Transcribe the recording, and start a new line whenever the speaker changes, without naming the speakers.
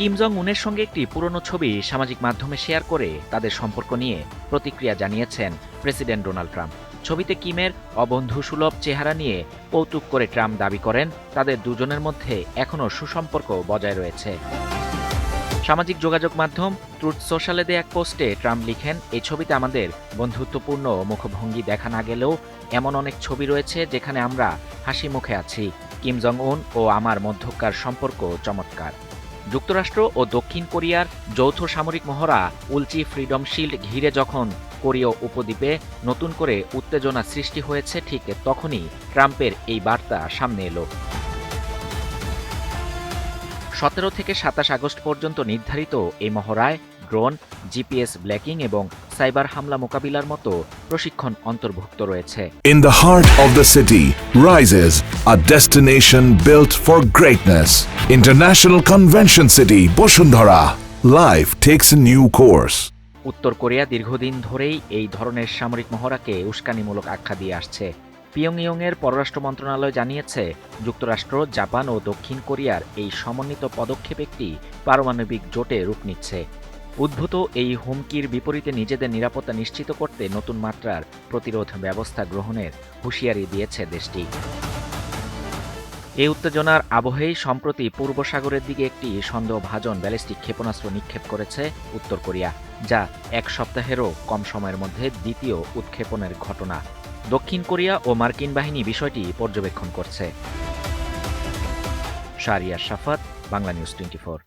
Kim Jong উনের সঙ্গে একটি পুরনো ছবি সামাজিক মাধ্যমে শেয়ার করে তাদের সম্পর্ক নিয়ে প্রতিক্রিয়া জানিয়েছেন প্রেসিডেন্ট ডোনাল্ড ট্রাম্প। ছবিতে কিমের অবন্ধুসুলভ চেহারা নিয়ে কৌতুক করে ট্রাম্প দাবি করেন তাদের দুজনের মধ্যে এখনও সুসম্পর্ক বজায় রয়েছে। সামাজিক যোগাযোগ মাধ্যম ট্রুথ সোশ্যালে দেয়া এক পোস্টে ট্রাম্প লিখেন, এই ছবিতে আমাদের বন্ধুত্বপূর্ণ মুখভঙ্গি দেখা না গেলেও এমন অনেক ছবি রয়েছে যেখানে আমরা হাসি মুখে আছি। কিম জং উন ও আমার মধ্যকার সম্পর্ক চমৎকার। যুক্তরাষ্ট্র ও দক্ষিণ কোরিয়ার যৌথ সামরিক মহড়া উলচি ফ্রিডম শিল্ড ঘিরে যখন কোরীয় উপদ্বীপে নতুন করে উত্তেজনা সৃষ্টি হয়েছে, ঠিক তখনই ট্রাম্পের এই বার্তা সামনে এলো। 17 থেকে 27 আগস্ট পর্যন্ত নির্ধারিত এই মহড়ায় ড্রোন, জিপিএস ব্ল্যাকিং এবং সাইবার হামলা মোকাবিলার মতো প্রশিক্ষণ অন্তর্ভুক্ত রয়েছে।
In the heart of the city rises a destination built for greatness. International Convention City, Bosundhara. Life takes a new course.
উত্তর কোরিয়া দীর্ঘদিন ধরেই এই ধরনের সামরিক মহড়াকে উস্কানিমূলক আখ্যা দিয়ে আসছে। পিয়ংইয়ংয়ের পররাষ্ট্র মন্ত্রণালয় জানিয়েছে, যুক্তরাষ্ট্র, জাপান ও দক্ষিণ কোরিয়ার এই সমন্বিত পদক্ষেপ একটি পারমাণবিক জোটে রূপ নিচ্ছে। উদ্ভূত এই হুমকির বিপরীতে নিজেদের নিরাপত্তা নিশ্চিত করতে নতুন মাত্রার প্রতিরোধ ব্যবস্থা গ্রহণের হুঁশিয়ারি দিয়েছে দেশটি। এই উত্তেজনার আবহেই সম্প্রতি পূর্ব সাগরের দিকে একটি সন্দেহভাজন ব্যালিস্টিক ক্ষেপণাস্ত্র নিক্ষেপ করেছে উত্তর কোরিয়া, যা এক সপ্তাহেরও কম সময়ের মধ্যে দ্বিতীয় উৎক্ষেপণের ঘটনা। দক্ষিণ কোরিয়া ও মার্কিন বাহিনী বিষয়টি পর্যবেক্ষণ করছে। শাহরিয়ার শাফাত, বাংলা নিউজ 24।